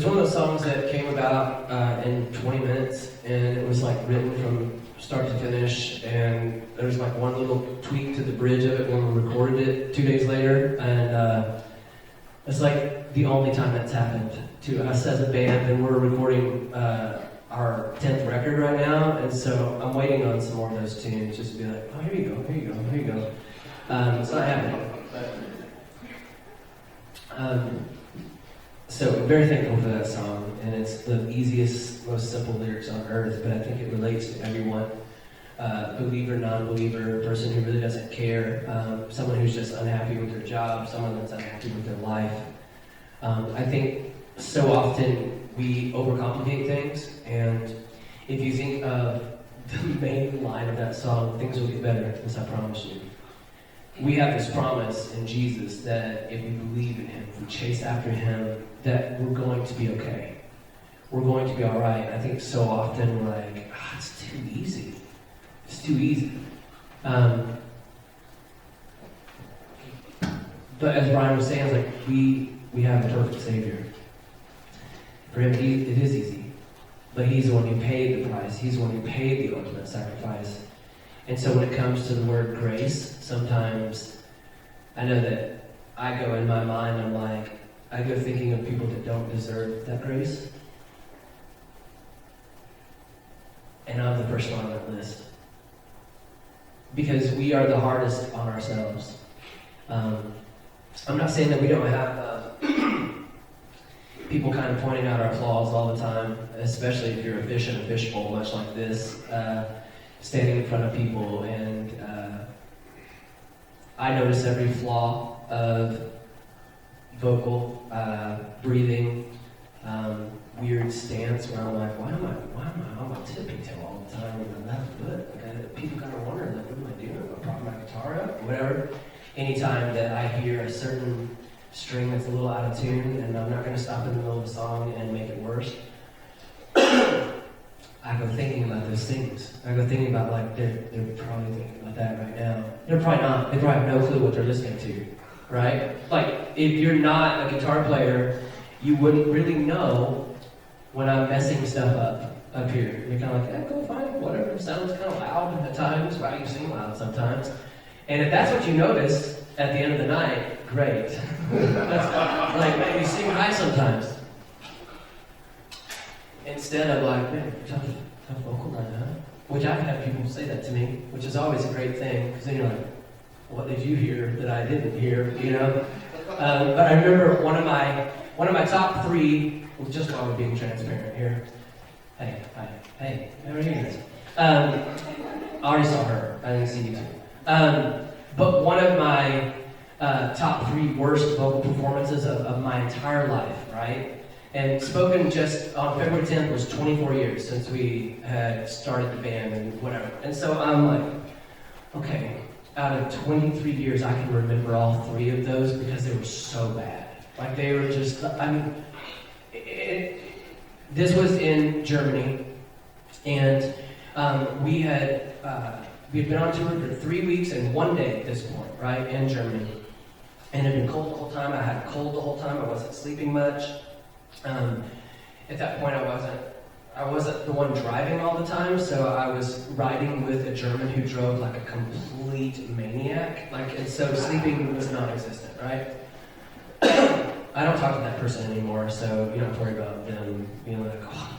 was one of those songs that came about in 20 minutes, and it was like written from start to finish, and there was like one little tweak to the bridge of it when we recorded it 2 days later, and it's like the only time that's happened to us as a band, and we're recording our 10th record right now, and so I'm waiting on some more of those tunes just to be like, oh, here you go, here you go, here you go. It's not happening. So I'm very thankful for that song, and it's the easiest, most simple lyrics on earth, but I think it relates to everyone, believer, non-believer, person who really doesn't care, someone who's just unhappy with their job, someone that's unhappy with their life. I think so often we overcomplicate things, and if you think of the main line of that song, things will get better, as I promise you. We have this promise in Jesus that if we believe in Him, if we chase after Him, that we're going to be okay. We're going to be all right. I think so often we're like, it's too easy. It's too easy. But as Brian was saying, it's like we have a perfect Savior. For Him, it is easy. But He's the one who paid the price. He's the one who paid the ultimate sacrifice. And so when it comes to the word grace, sometimes I know that I go in my mind, I'm like, I go thinking of people that don't deserve that grace. And I'm the person on that list. Because we are the hardest on ourselves. I'm not saying that we don't have people kind of pointing out our flaws all the time, especially if you're a fish in a fishbowl, much like this. Standing in front of people, and I notice every flaw of vocal, breathing, weird stance where I'm like, why am I on my tippy toe all the time with my left foot? Like people kind of wonder, like, what am I doing? Am I propping my guitar up? Or whatever. Anytime that I hear a certain string that's a little out of tune, and I'm not going to stop in the middle of a song and make it worse. I go thinking about those things. I go thinking about, like, they're probably thinking about that right now. They're probably not. They probably have no clue what they're listening to, right? Like, if you're not a guitar player, you wouldn't really know when I'm messing stuff up here. You're kind of like, yeah, cool, fine, whatever. It sounds kind of loud at times, right? You sing loud sometimes. And if that's what you notice at the end of the night, great. That's like, man, you sing high sometimes. Instead of like, man, tough vocal line, huh? Which I've had people say that to me, which is always a great thing, because then you're like, what did you hear that I didn't hear, you know? But I remember one of my top three, well, just while we're being transparent here. Hey, never hear this. I already saw her, I didn't see you two. But one of my top three worst vocal performances of my entire life, right? And Spoken just on February 10th was 24 years since we had started the band and whatever. And so I'm like, okay, out of 23 years, I can remember all three of those because they were so bad. Like they were just, I mean, this was in Germany, and we had been on tour for 3 weeks and 1 day at this point, right, in Germany. And it had been cold the whole time. I had a cold the whole time. I wasn't sleeping much. At that point, I wasn't the one driving all the time, so I was riding with a German who drove like a complete maniac. Like, and so sleeping was non-existent, right? I don't talk to that person anymore, so you don't have to worry about them being like, oh,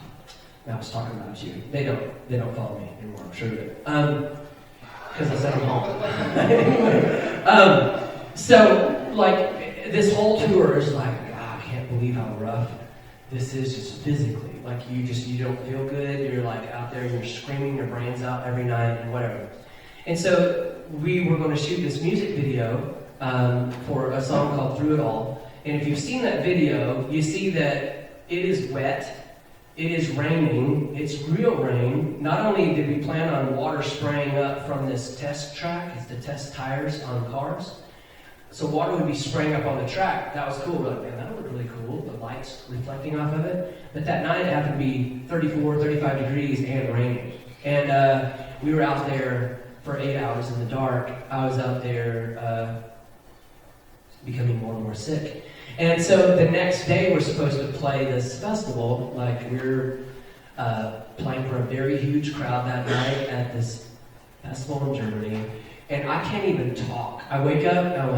I was talking about you. They don't follow me anymore, I'm sure they because I sent them home. So like this whole tour is like, I can't believe how rough this is just physically. Like you don't feel good. You're like out there, you're screaming your brains out every night and whatever. And so we were going to shoot this music video for a song called Through It All. And if you've seen that video, you see that it is wet, it is raining, it's real rain. Not only did we plan on water spraying up from this test track, it's the test tires on cars, so water would be spraying up on the track. That was cool. We're like, man, that would look really cool, the lights reflecting off of it. But that night it happened to be 34, 35 degrees and raining. And we were out there for 8 hours in the dark. I was out there becoming more and more sick. And so the next day we're supposed to play this festival. Like we're playing for a very huge crowd that night at this festival in Germany. And I can't even talk. I wake up and I'm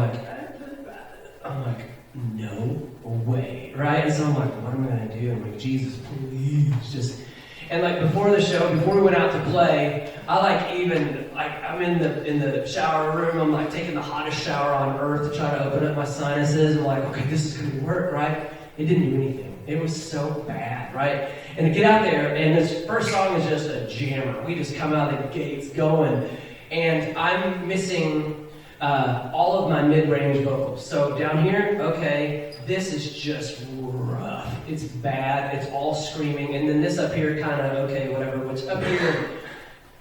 like, no way, right? And so I'm like, what am I gonna do? I'm like, Jesus, please, just. And like before the show, before we went out to play, I'm in the shower room. I'm like taking the hottest shower on earth to try to open up my sinuses. I'm like, okay, this is gonna work, right? It didn't do anything. It was so bad, right? And to get out there, and this first song is just a jammer. We just come out of the gates going, and I'm missing all of my mid-range vocals. So down here, okay, this is just rough. It's bad, it's all screaming, and then this up here kind of, okay, whatever, which up here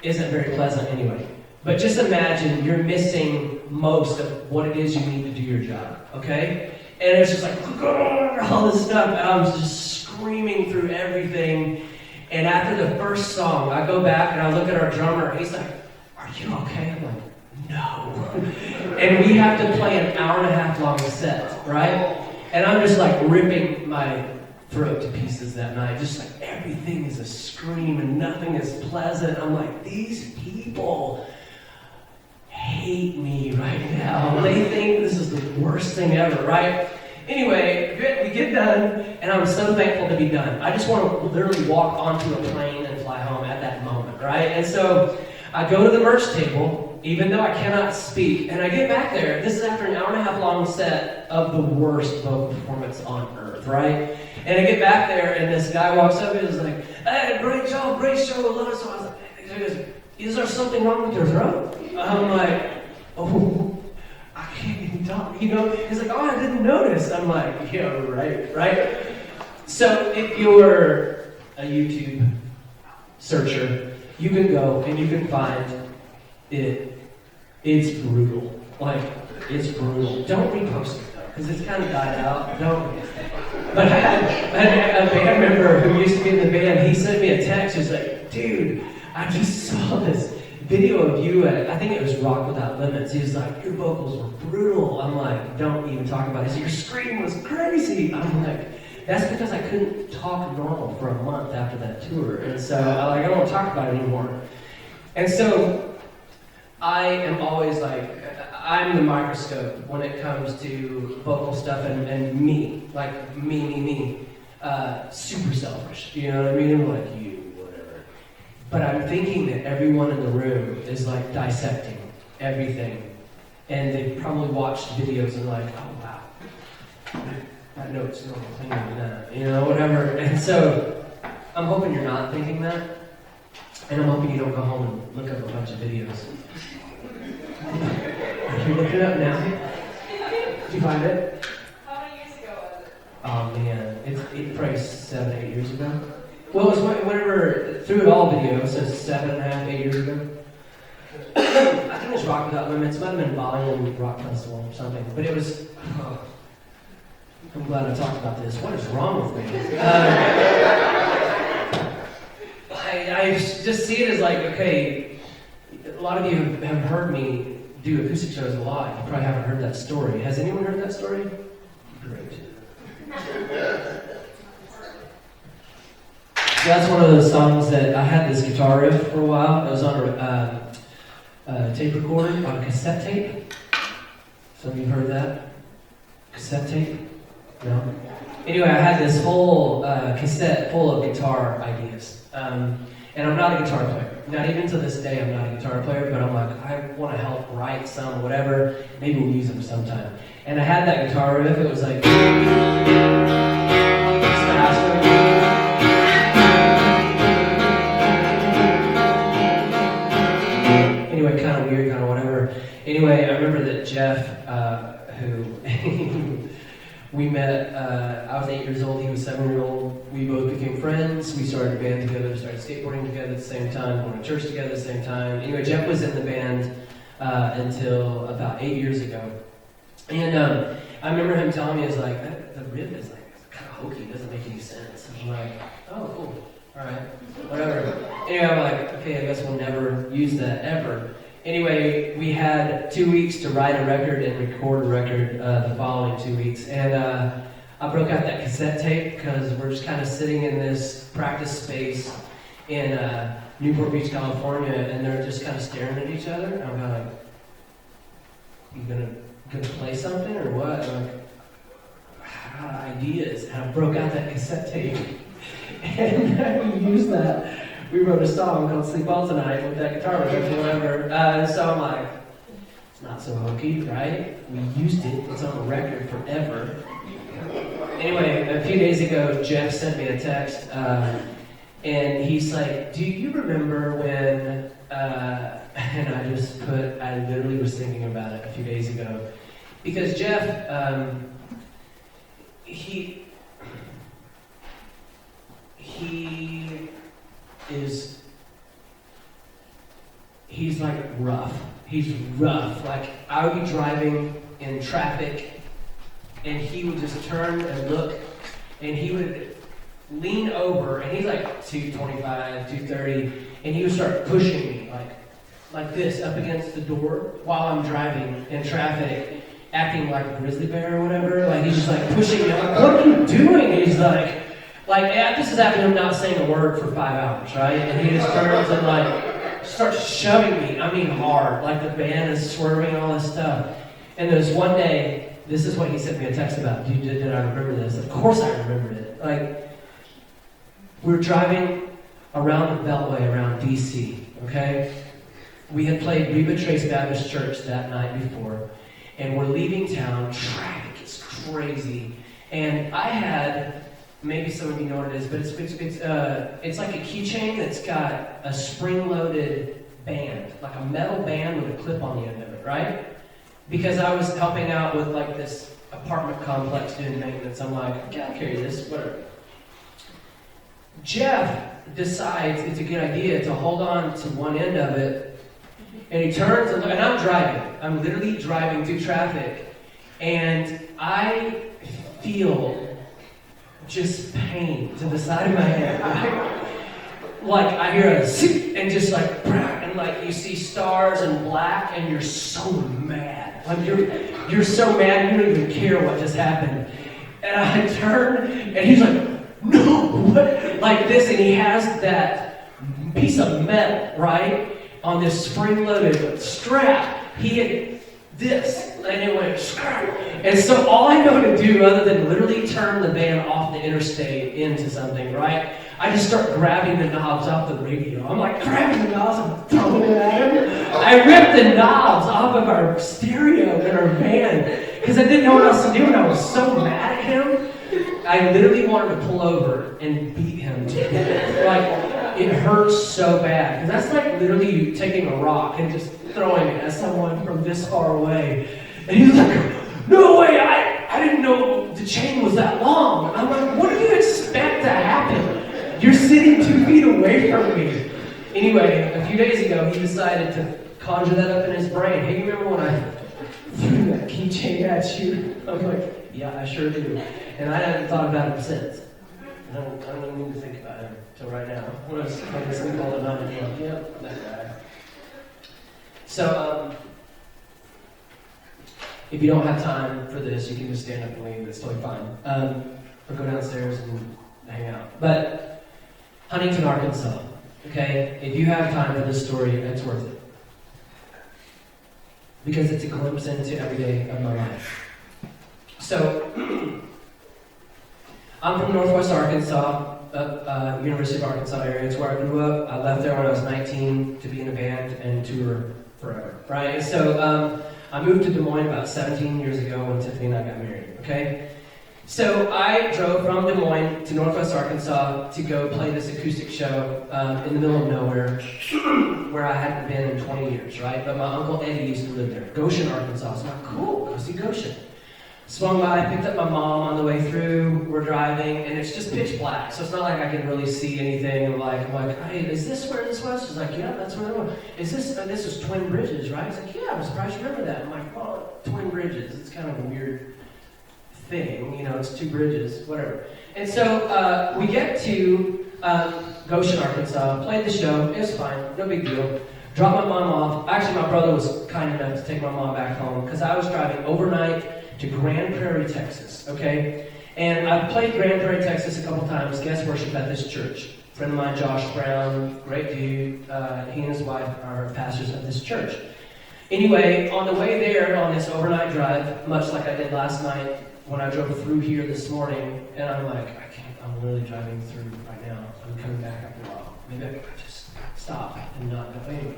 isn't very pleasant anyway. But just imagine you're missing most of what it is you need to do your job, okay? And it's just like, all this stuff, and I was just screaming through everything. And after the first song, I go back and I look at our drummer, and he's like, are you okay? I'm like, no. And we have to play an hour and a half long set, right? And I'm just like ripping my throat to pieces that night. Just like everything is a scream and nothing is pleasant. I'm like, these people hate me right now. They think this is the worst thing ever, right? Anyway, we get done, and I'm so thankful to be done. I just want to literally walk onto a plane and fly home at that moment, right? And so I go to the merch table, even though I cannot speak, and I get back there. This is after an hour and a half long set of the worst vocal performance on earth, right? And I get back there, and this guy walks up and is like, hey, great show, I love it. So I was like, he goes, is there something wrong with your throat? I'm like, oh, I can't even talk, you know? He's like, oh, I didn't notice. I'm like, yeah, right? So if you're a YouTube searcher, you can go and you can find it. It's brutal. Like, it's brutal. Don't repost it, though, because it's kind of died out. Don't. But I had a band member who used to be in the band. He sent me a text. He's like, dude, I just saw this video of you at, I think it was Rock Without Limits. He was like, your vocals were brutal. I'm like, don't even talk about it. He said, your scream was crazy. I'm like, that's because I couldn't talk normal for a month after that tour. And so I don't want to talk about it anymore. And so I am always like, I'm the microscope when it comes to vocal stuff and me. Like me. Super selfish. You know what I mean? I'm like, you. But I'm thinking that everyone in the room is like dissecting everything. And they've probably watched videos and like, oh wow, that note's a little cleaner than that, you know, whatever. And so I'm hoping you're not thinking that. And I'm hoping you don't go home and look up a bunch of videos. Are you looking it up now? Did you find it? How many years ago was it? Oh man, it's probably 7, 8 years ago. Well, it was whenever, through it all video, so 7.5, 8 years ago. I think it was Rock Without Limits. It might have been Volume Rock Festival or something. But it was, I'm glad I talked about this. What is wrong with me? I just see it as like, okay, a lot of you have heard me do acoustic shows a lot. You probably haven't heard that story. Has anyone heard that story? Great. That's one of those songs that I had this guitar riff for a while. It was on a tape recorder, on a cassette tape. Some of you heard that? Cassette tape? No? Anyway, I had this whole cassette full of guitar ideas. And I'm not a guitar player. Not even to this day, I'm not a guitar player, but I'm like, I want to help write some, whatever. Maybe we'll use them sometime. And I had that guitar riff. It was like, it's faster. Anyway, kind of weird, kind of whatever. Anyway, I remember that Jeff, who we met, I was 8 years old, he was 7-year-old. We both became friends. We started a band together, started skateboarding together at the same time, going to church together at the same time. Anyway, Jeff was in the band until about 8 years ago. And I remember him telling me, he was like, the riff is like kind of hokey, it doesn't make any sense. And I'm like, oh, cool. All right, whatever. Anyway, I'm like, okay, I guess we'll never use that ever. Anyway, we had 2 weeks to write a record and record a record the following 2 weeks. And I broke out that cassette tape because we're just kind of sitting in this practice space in Newport Beach, California, and they're just kind of staring at each other. And I'm kind of like, "You gonna play something or what?" And I'm like, "I got ideas." And I broke out that cassette tape, and we used that. We wrote a song called "Sleep All Tonight" with that guitar riff or whatever. So I'm like, it's not so hokey, right? We used it. It's on the record forever. Anyway, a few days ago, Jeff sent me a text, and he's like, "Do you remember when?" And I literally was thinking about it a few days ago, because Jeff, he he's like rough. He's rough. Like, I would be driving in traffic, and he would just turn and look, and he would lean over, and he's like 225, 230, and he would start pushing me like this up against the door while I'm driving in traffic, acting like a grizzly bear or whatever. Like, he's just like pushing me. I'm like, "What are you doing?" And he's like, this is after him not saying a word for 5 hours, right? And he just turns and like starts shoving me. I mean, hard. Like, the band is swerving and all this stuff. And there's one day, this is what he sent me a text about. Did I remember this? Of course I remembered it. Like, we're driving around the Beltway around DC, okay? We had played Reba Trace Baptist Church that night before, and we're leaving town. Traffic is crazy. And I had, maybe some of you know what it is, but it's like a keychain that's got a spring-loaded band, like a metal band with a clip on the end of it, right? Because I was helping out with like this apartment complex doing maintenance. I'm like, "Okay, I'll carry this, whatever." Jeff decides it's a good idea to hold on to one end of it, and he turns and I'm driving. I'm literally driving through traffic, and I feel just pain to the side of my head. Like, I hear a zip, and just like, and like you see stars and black, and you're so mad. Like, you're so mad you don't even care what just happened. And I turn, and he's like, "No, what?" Like this, and he has that piece of metal, right, on this spring-loaded strap. He had this, and it went scrap. And so all I know to do, other than literally turn the van off the interstate into something, right, I just start grabbing the knobs off the radio. I'm like grabbing the knobs and throwing it at him. I ripped the knobs off of our stereo in our van because I didn't know what else to do, and I was so mad at him. I literally wanted to pull over and beat him to death. Like, it hurts so bad. Because that's like literally you taking a rock and just throwing it at someone from this far away. And he was like, "No way, I didn't know the chain was that long." I'm like, "What do you expect to happen? You're sitting 2 feet away from me." Anyway, a few days ago, he decided to conjure that up in his brain. "Hey, you remember when I threw that keychain at you?" I'm like, "Yeah, I sure do." And I haven't thought about it since. I don't even need to think about it until right now. When I was playing Sleep All Night, I'm like, "Yep, that guy." So, if you don't have time for this, you can just stand up and leave. It's totally fine. Or go downstairs and hang out. But Huntington, Arkansas. Okay, if you have time for this story, it's worth it. Because it's a glimpse into every day of my life. So, I'm from Northwest Arkansas, University of Arkansas area. It's where I grew up. I left there when I was 19 to be in a band and tour forever, right? So, I moved to Des Moines about 17 years ago when Tiffany and I got married, okay? So I drove from Des Moines to Northwest Arkansas to go play this acoustic show in the middle of nowhere where I hadn't been in 20 years, right? But my Uncle Eddie used to live there, Goshen, Arkansas. So I'm like, "Cool, go see Goshen." Swung by, picked up my mom on the way through, we're driving, and it's just pitch black, so it's not like I can really see anything. I'm like, "Hey, is this where this was?" She's like, "Yeah, that's where it was." "Is this, this was Twin Bridges, right?" He's like, "Yeah, I'm surprised you remember that." I'm like, "Well, Twin Bridges, it's kind of a weird thing, you know, it's 2 bridges, whatever." And so we get to Goshen, Arkansas, played the show, it was fine, no big deal. Dropped my mom off. Actually, my brother was kind enough to take my mom back home because I was driving overnight to Grand Prairie, Texas, okay? And I've played Grand Prairie, Texas a couple times, guest worship at this church. A friend of mine, Josh Brown, great dude, he and his wife are pastors of this church. Anyway, on the way there on this overnight drive, much like I did last night when I drove through here this morning, and I'm like, I'm really driving through right now. I'm coming back after a while. Maybe I could just stop and not go anywhere.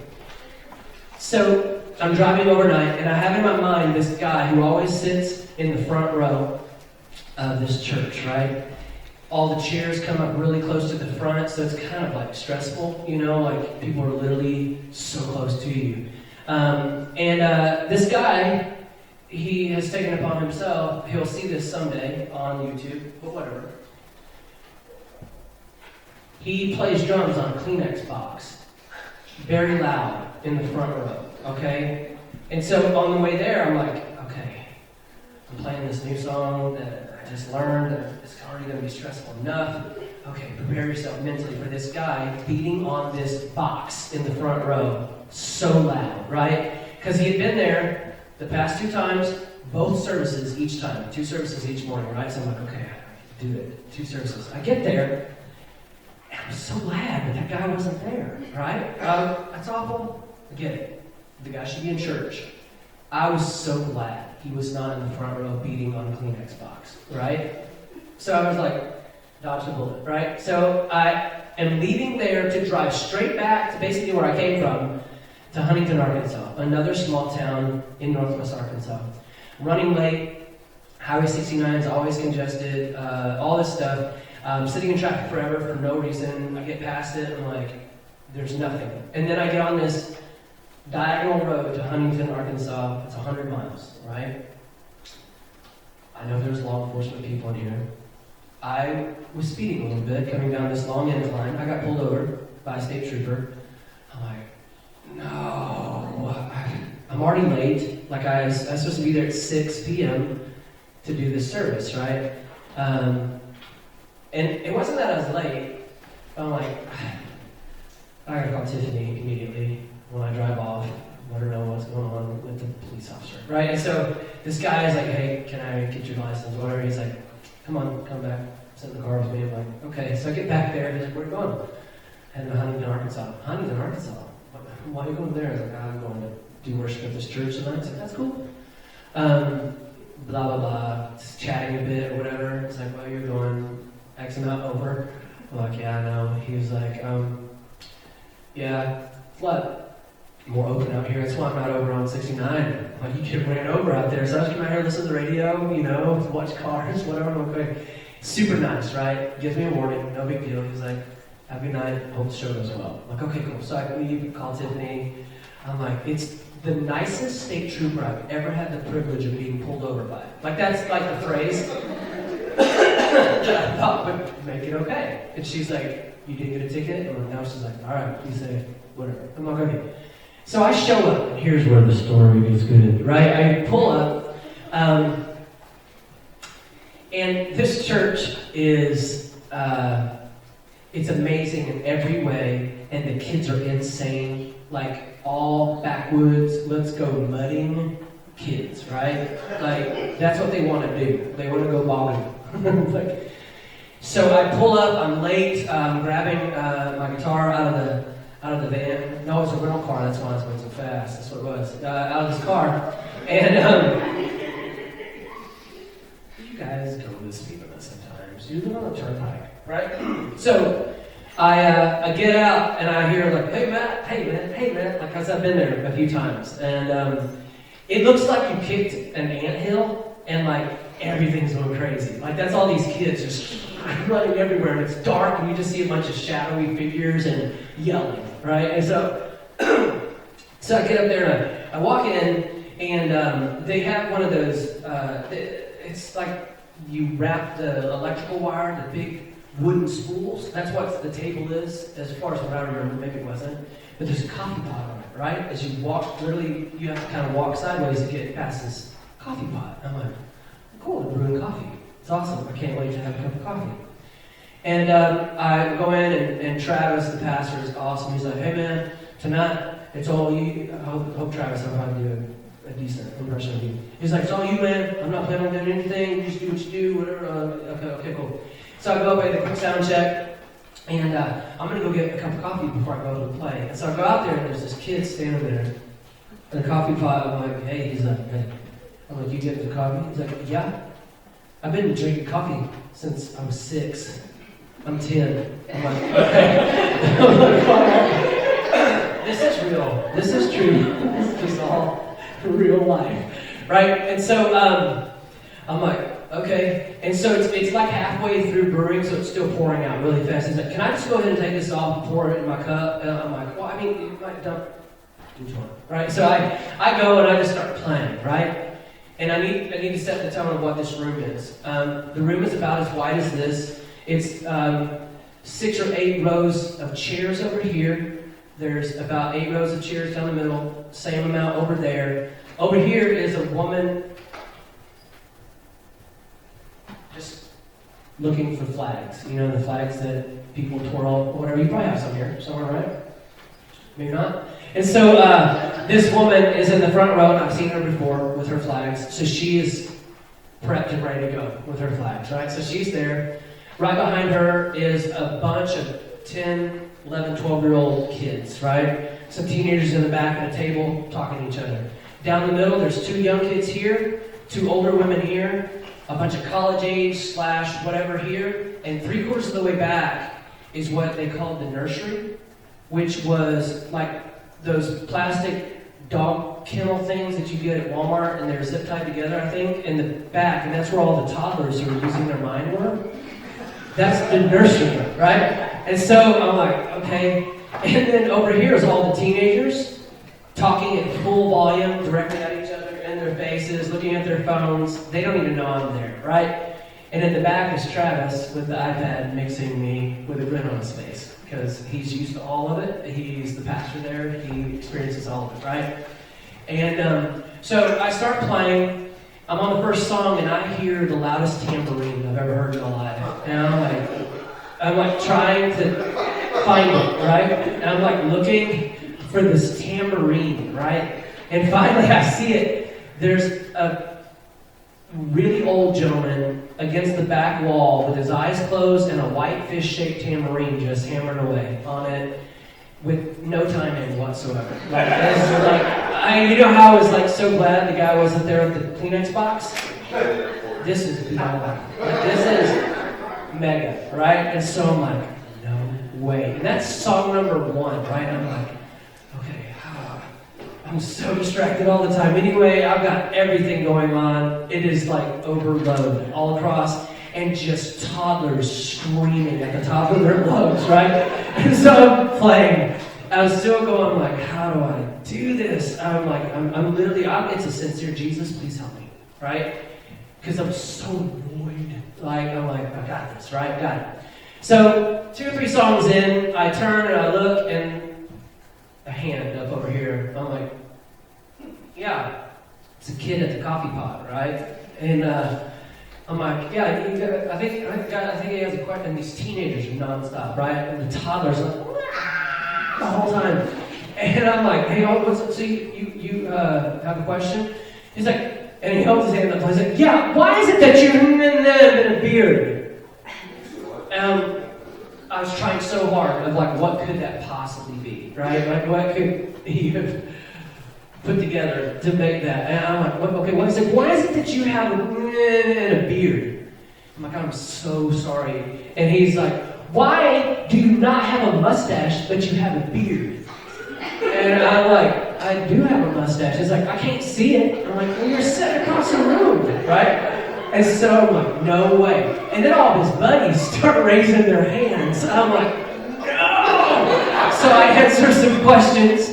So I'm driving overnight, and I have in my mind this guy who always sits in the front row of this church, right? All the chairs come up really close to the front, so it's kind of like stressful, like people are literally so close to you. This guy, he has taken it upon himself, he'll see this someday on YouTube, but whatever. He plays drums on a Kleenex box, very loud in the front row, okay? And so on the way there, I'm like, okay, I'm playing this new song that I just learned, that it's already going to be stressful enough. Okay, prepare yourself mentally for this guy beating on this box in the front row, so loud, right? Because he had been there the past 2 times, both services each time, 2 services each morning, right? So I'm like, okay, I do it, 2 services. I get there, and I'm so glad that guy wasn't there, right? That's awful. I get it. The guy should be in church. I was so glad he was not in the front row beating on a Kleenex box, right? So I was like, dodge the bullet, right? So I am leaving there to drive straight back to basically where I came from, to Huntington, Arkansas, another small town in northwest Arkansas. Running late, Highway 69 is always congested, all this stuff. Sitting in traffic forever for no reason. I get past it, I'm like, there's nothing. And then I get on this diagonal road to Huntington, Arkansas. It's 100 miles, right? I know there's law enforcement people in here. I was speeding a little bit, coming down this long incline. I got pulled over by a state trooper. I'm like, no, I'm already late. Like I was supposed to be there at 6 p.m. to do this service, right? And it wasn't that I was late. I'm like, I gotta call Tiffany immediately when I drive off. Let her know what's going on with the police officer, right? And so this guy is like, hey, can I get your license? Whatever. He's like, come back. Sit in the car with me. I'm like, okay. So I get back there. He's like, where are you going? Heading to Huntington, Arkansas. Huntington, Arkansas? Why are you going there? I was like, I'm going to do worship at this church tonight. He's like, that's cool. Blah, blah, blah. Just chatting a bit or whatever. It's like, well, you're going X amount over. I'm like, yeah, I know. He was like, yeah, flood. More open out here. That's why I'm not over on 69. Like, you get ran over out there. So I was coming out here, listen to the radio, watch cars, whatever. I'm like, okay. Super nice, right? Gives me a warning, no big deal. He's like, have a good night, hope the show goes well. I'm like, okay, cool. So I leave, call Tiffany. I'm like, it's the nicest state trooper I've ever had the privilege of being pulled over by. Like, that's like the phrase that I thought would make it okay. And she's like, you didn't get a ticket? And now she's like, all right, be safe, whatever. I'm like, okay. So I show up, and here's where the story gets good, right? I pull up, and this church is, it's amazing in every way, and the kids are insane, like all backwoods, let's go mudding kids, right? Like, that's what they want to do. They want to go bogging. Like, so I pull up, I'm late, grabbing my guitar out of the van. No, it's a rental car, that's why it's going so fast. That's what it was. Out of this car. And you guys go to the speed limit sometimes. You live on a turnpike, right? So I get out and I hear like, hey man, like, cause I've been there a few times. And it looks like you kicked an anthill and like everything's going crazy. Like, that's all these kids just running everywhere, and it's dark, and you just see a bunch of shadowy figures and yelling, right? And so, so I get up there and I walk in, and they have one of those. It's like you wrap the electrical wire, the big wooden spools. That's what the table is, as far as what I remember. Maybe it wasn't, but there's a coffee pot on it, right? As you walk, literally, you have to kind of walk sideways to get past this coffee pot. I'm like, cool, I'm brewing coffee. It's awesome. I can't wait to have a cup of coffee. And I go in, and Travis, the pastor, is awesome. He's like, hey man, tonight, it's all you. I hope Travis knows how to do a decent impression of you. He's like, it's all you, man. I'm not planning on doing anything. You just do what you do, whatever. Okay, cool. So I go up, I get a quick sound check, and I'm going to go get a cup of coffee before I go to the play. And so I go out there, and there's this kid standing there in a coffee pot. I'm like, hey, he's like, hey. I'm like, you getting the coffee? He's like, yeah. I've been drinking coffee since I was 6. I'm 10. I'm like, okay. I'm like, wow. This is real. This is true. This is just all real life, right? And so I'm like, okay. And so it's like halfway through brewing, so it's still pouring out really fast. He's like, can I just go ahead and take this off and pour it in my cup? And I'm like, well, I mean, you might dump. Which one? Right? So I go and I just start playing, right? And I need to set the tone of what this room is. The room is about as wide as this. It's 6 or 8 rows of chairs over here. There's about 8 rows of chairs down the middle, same amount over there. Over here is a woman just looking for flags. You know, the flags that people twirl or whatever. You probably have some here somewhere, right? Maybe not. And so this woman is in the front row, and I've seen her before with her flags. So she is prepped and ready to go with her flags, right? So she's there. Right behind her is a bunch of 10, 11, 12-year-old kids, right? Some teenagers in the back at a table talking to each other. Down the middle, there's 2 young kids here, 2 older women here, a bunch of college age / whatever here, and 3/4 of the way back is what they called the nursery, which was like those plastic dog kennel things that you get at Walmart, and they're zip tied together, I think, in the back, and that's where all the toddlers who are losing their mind were. That's the nursery, right? And so I'm like, okay. And then over here is all the teenagers talking at full volume, directly at each other, in their faces, looking at their phones. They don't even know I'm there, right? And in the back is Travis with the iPad mixing me with a grin on his face, because he's used to all of it. He's the pastor there. He experiences all of it, right? And so I start playing. I'm on the first song, and I hear the loudest tambourine I've ever heard in my life. And I'm like trying to find it, right? And I'm like looking for this tambourine, right? And finally I see it. There's a really old gentleman against the back wall with his eyes closed and a white fish-shaped tambourine just hammering away on it with no timing whatsoever. You know how I was like so glad the guy wasn't there with the Kleenex box? This is beyond that. This is mega, right? And so I'm like, no way. And that's song number 1, right? And I'm like, okay, I'm so distracted all the time. Anyway, I've got everything going on. It is like overload all across, and just toddlers screaming at the top of their lungs, right? And so I'm playing. I'm still going, I'm like, how do I do this? I'm like, I'm literally, it's a sincere Jesus, please help me, right? Because I'm so annoyed. I'm like, I got this, right? Got it. So 2 or 3 songs in, I turn and I look, and a hand up over here. I'm like, yeah, it's a kid at the coffee pot, right? And I'm like, yeah, I think he has a question. And these teenagers are nonstop, right? And the toddlers are like, the whole time. And I'm like, hey, what's up? So you have a question? He's like, and he holds his hand up. He's like, yeah, why is it that you're in a beard? I was trying so hard of like, what could that possibly be, right? Like, what could he have put together to make that? And I'm like, okay, what is it? Why is it that you have a beard? I'm like, I'm so sorry. And he's like, why do you not have a mustache, but you have a beard? And I'm like, I do have a mustache. He's like, I can't see it. I'm like, well, you're sitting across the room, right? And so I'm like, no way. And then all of his buddies start raising their hands. I'm like, no! So I answer some questions,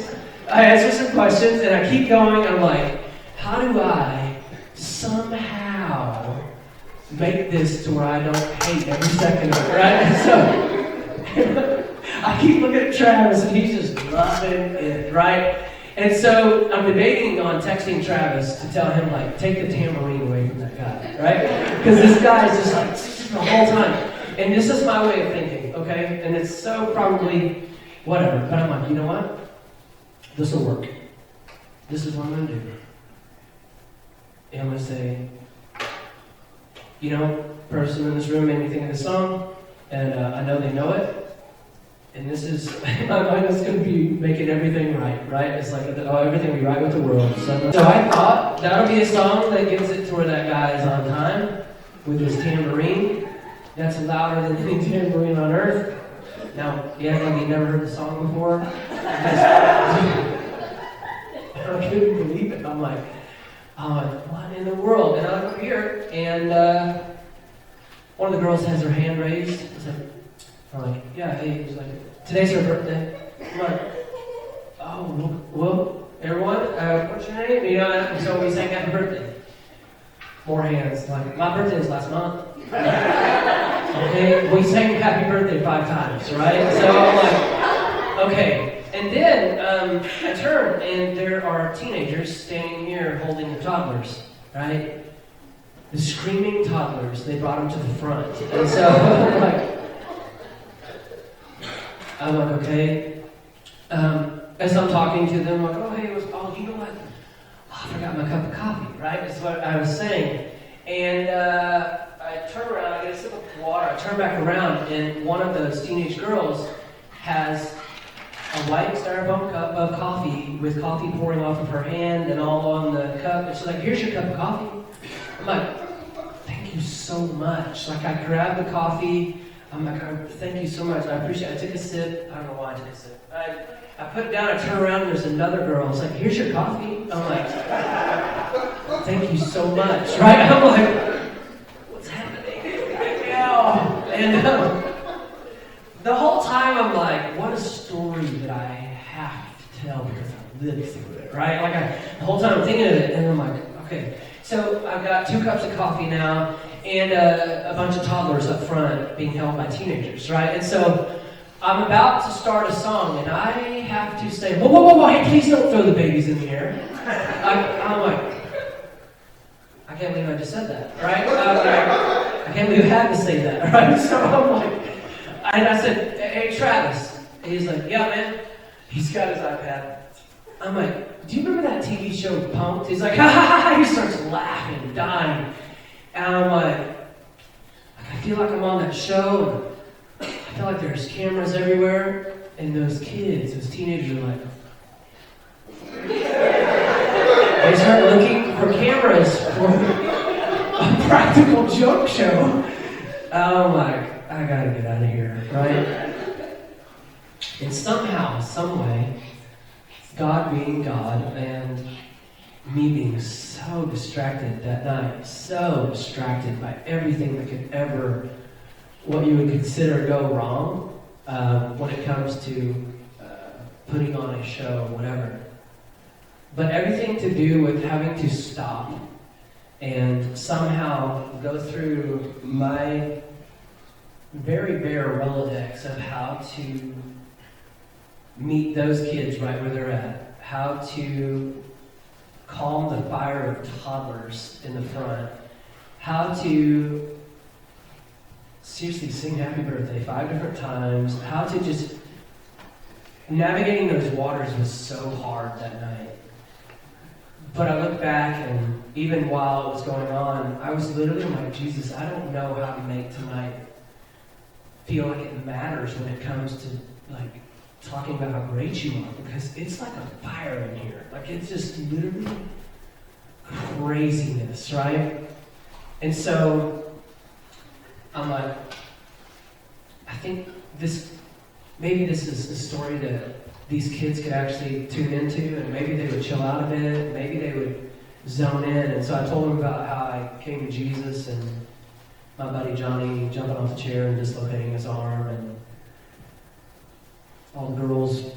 and I keep going. I'm like, how do I somehow make this to where I don't hate every second of it, right? So I keep looking at Travis, and he's just loving it, right? And so I'm debating on texting Travis to tell him, like, take the tambourine away from that guy, right? Because this guy is just like, the whole time. And this is my way of thinking, okay? And it's so probably whatever. But I'm like, you know what? This will work. This is what I'm going to do. and I'm going to say, you know, person in this room made me think of this song, and I know they know it. And this is, in my mind, it's going to be making everything right? It's like, everything will be right with the world. So I thought that'll be a song that gets it to where that guy is on time with his tambourine. That's louder than any tambourine on earth. Now, yeah, like you never heard the song before. I couldn't believe it. I'm like, what in the world? And I look over here, and one of the girls has her hand raised. It's like, I'm like, yeah, hey, he's like, today's her birthday. I'm like, oh, well, everyone, what's your name? You know, and so we sang happy birthday. More hands. Like, my birthday was last month. Okay, we sang happy birthday 5 times, right? So I'm like, okay. And then I turn, and there are teenagers standing here holding the toddlers, right? The screaming toddlers. They brought them to the front. And so I'm like, okay. As I'm talking to them, I'm like, oh, hey, you know what? Oh, I forgot my cup of coffee, right? That's what I was saying. And I turn around, I get a sip of water, I turn back around, and one of those teenage girls has a white styrofoam cup of coffee with coffee pouring off of her hand and all on the cup. And she's like, here's your cup of coffee. I'm like, thank you so much. Like, I grabbed the coffee. I'm like, thank you so much. I appreciate it. I took a sip. I don't know why I took a sip. I put it down, I turn around, and there's another girl. It's like, here's your coffee. I'm like, thank you so much. Right? I'm like, what's happening right now? And the whole time I'm like, what a story that I have to tell because I lived through it, right? Like, the whole time I'm thinking of it, and I'm like, okay. So I've got 2 cups of coffee now, and a bunch of toddlers up front being held by teenagers, right? And so I'm about to start a song, and I have to say, whoa, hey, please don't throw the babies in the air. I'm like, I can't believe I just said that, right? I can't believe I had to say that, right? So I'm like, and I said, hey, Travis. And he's like, yeah, man. He's got his iPad. I'm like, do you remember that TV show Punk'd? He's like, ha ha ha. He starts laughing, dying. And I'm like, I feel like I'm on that show. And I feel like there's cameras everywhere. And those kids, those teenagers are like, they start looking for cameras for a practical joke show. I'm like, I gotta get out of here, right? And somehow, some way, God being God and me being so distracted that night, so distracted by everything that could ever, what you would consider go wrong when it comes to putting on a show, whatever. But everything to do with having to stop and somehow go through my very bare Rolodex of how to meet those kids right where they're at, how to calm the fire of toddlers in the front, how to seriously sing happy birthday 5 different times, how to just navigating those waters was so hard that night. But I look back, and even while it was going on, I was literally like, Jesus, I don't know how to make tonight feel like it matters when it comes to like talking about how great you are, because it's like a fire in here. Like, it's just literally craziness, right? And so I'm like, I think maybe this is a story that these kids could actually tune into, and maybe they would chill out a bit, maybe they would zone in. And so I told them about how I came to Jesus and my buddy Johnny jumping off the chair and dislocating his arm, and all the girls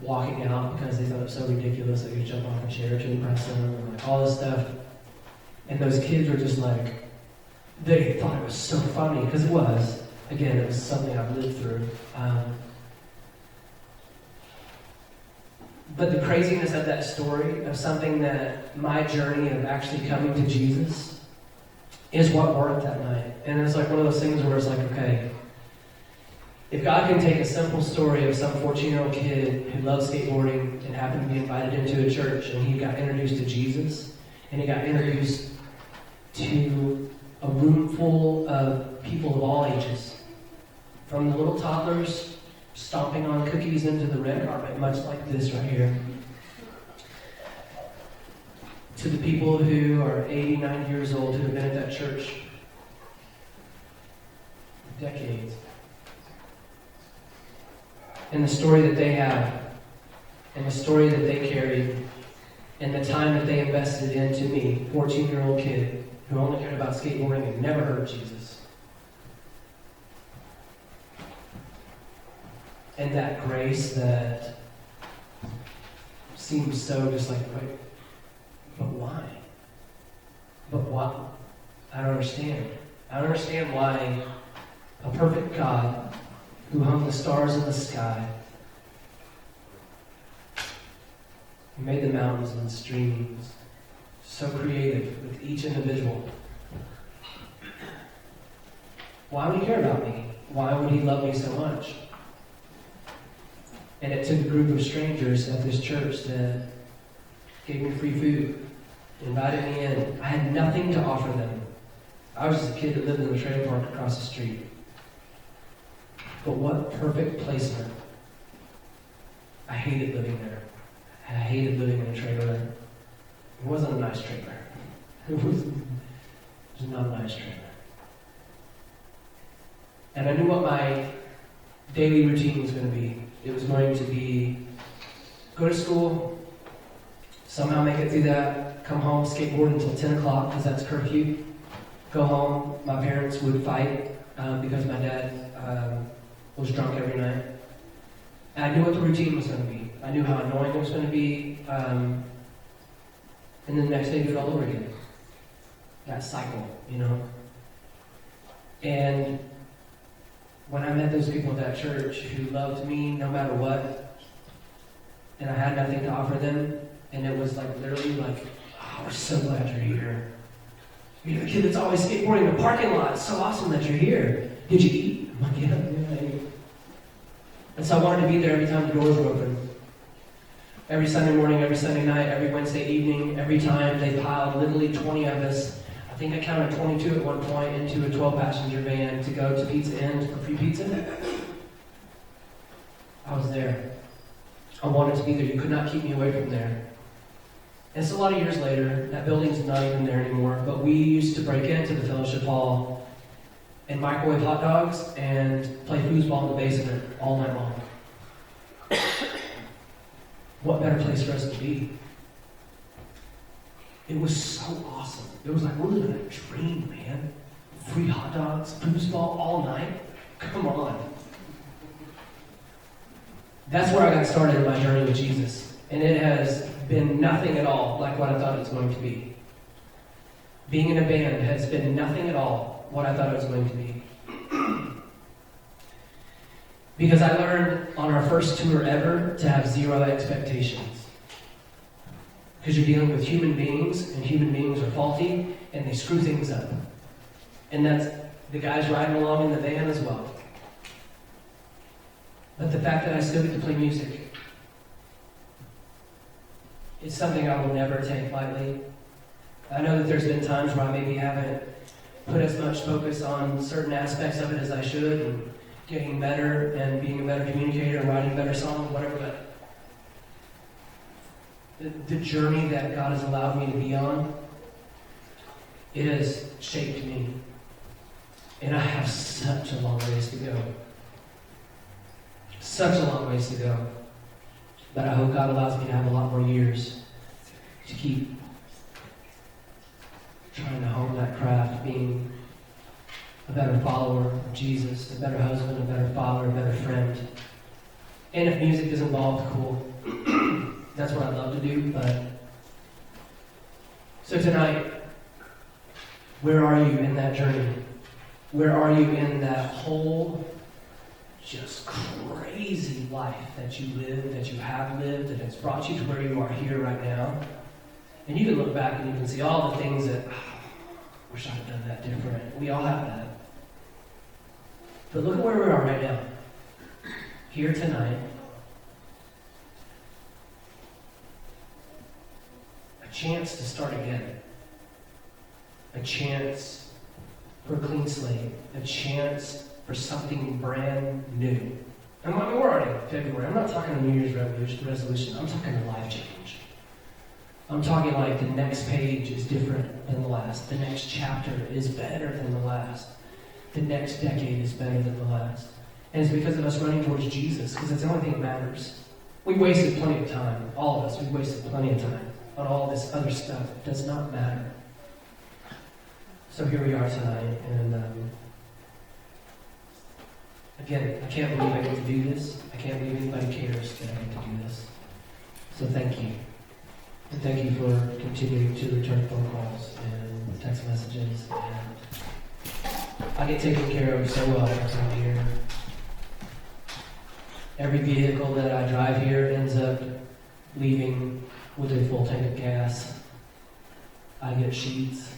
walking out because they thought it was so ridiculous that you jump off a chair to impress them, and like all this stuff. And those kids were just like, they thought it was so funny, because it was. Again, it was something I've lived through. But the craziness of that story, of something that my journey of actually coming to Jesus, is what worked that night. And it's like one of those things where it's like, okay, if God can take a simple story of some 14-year-old kid who loves skateboarding and happened to be invited into a church, and he got introduced to Jesus, and he got introduced to a room full of people of all ages. From the little toddlers stomping on cookies into the red carpet, much like this right here, to the people who are 80, 90 years old who have been at that church for decades. And the story that they have, and the story that they carried, and the time that they invested into me, 14-year-old kid who only cared about skateboarding and never heard Jesus. And that grace that seems so just like, wait, but why? But what? I don't understand. I don't understand why a perfect God who hung the stars in the sky, who made the mountains and the streams, so creative with each individual. Why would he care about me? Why would he love me so much? And it took a group of strangers at this church that gave me free food, invited me in. I had nothing to offer them. I was just a kid that lived in the trailer park across the street. But what perfect placement. I hated living there. I hated living in a trailer. It wasn't a nice trailer. It was not a nice trailer. And I knew what my daily routine was going to be. It was going to be go to school, somehow make it through that, come home, skateboard until 10 o'clock because that's curfew. Go home. My parents would fight because my dad was drunk every night. And I knew what the routine was going to be. I knew how annoying it was going to be. And then the next day, do it all over again. That cycle, you know. And when I met those people at that church who loved me no matter what, and I had nothing to offer them, and it was like literally like, oh, we're so glad you're here. You're the kid that's always skateboarding in the parking lot. It's so awesome that you're here. Did you eat? I'm like, yeah, I ate. And so I wanted to be there every time the doors were open. Every Sunday morning, every Sunday night, every Wednesday evening, every time they piled literally 20 of us. I think I counted 22 at one point into a 12-passenger van to go to Pizza Inn for free pizza. I was there. I wanted to be there. You could not keep me away from there. And it's a lot of years later. That building's not even there anymore. But we used to break into the fellowship hall and microwave hot dogs and play foosball in the basement all night long. What better place for us to be? It was so awesome. It was like, we're living a dream, man. Free hot dogs, foosball all night. Come on. That's where I got started in my journey with Jesus. And it has been nothing at all like what I thought it was going to be. Being in a band has been nothing at all what I thought it was going to be. Because I learned on our first tour ever to have zero expectations. Because you're dealing with human beings, and human beings are faulty, and they screw things up. And that's the guys riding along in the van as well. But the fact that I still get to play music, it's something I will never take lightly. I know that there's been times where I maybe haven't put as much focus on certain aspects of it as I should, and getting better and being a better communicator and writing better songs, whatever, but the journey that God has allowed me to be on, it has shaped me. And I have such a long ways to go. Such a long ways to go. But I hope God allows me to have a lot more years to keep trying to hone that craft, being a better follower of Jesus, a better husband, a better father, a better friend. And if music is involved, cool. That's what I love to do, but... So tonight, where are you in that journey? Where are you in that whole just crazy life that you live, that you have lived, that has brought you to where you are here right now? And you can look back and you can see all the things that, wish I had done that different. We all have that. But look at where we are right now. Here tonight. A chance to start again. a chance for a clean slate, a chance for something brand new. And we're already in February. I'm not talking a New Year's resolution. I'm talking a life change. I'm talking like the next page is different than the last. The next chapter is better than the last. The next decade is better than the last. And it's because of us running towards Jesus, because it's the only thing that matters. We wasted plenty of time. All of us, we wasted plenty of time on all this other stuff. It does not matter. So here we are tonight, and again, I can't believe I get to do this. I can't believe anybody cares that I get to do this. So thank you. And thank you for continuing to return phone calls and text messages. And I get taken care of so well every time I'm here. Every vehicle that I drive here ends up leaving with a full tank of gas. I get sheets.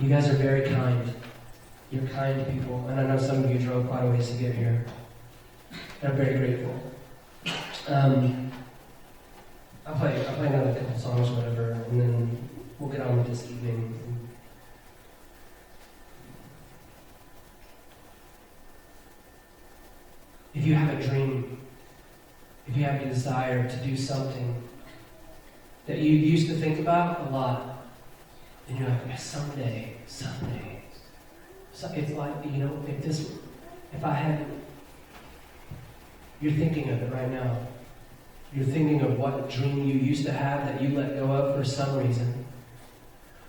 You guys are very kind. You're kind people. And I know some of you drove quite a ways to get here. And I'm very grateful. I'll play another couple songs or whatever, and then we'll get on with this evening. If you have a dream, if you have a desire to do something that you used to think about a lot, and you're like, someday. So it's like, if I had, you're thinking of it right now. You're thinking of what dream you used to have that you let go of for some reason.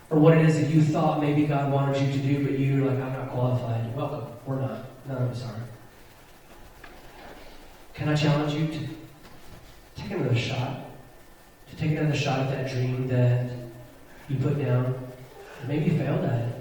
Or what it is that you thought maybe God wanted you to do, but you're like, I'm not qualified. Welcome. We're not. None of us are. Can I challenge you to take another shot? To take another shot at that dream that you put down. Maybe you failed at it.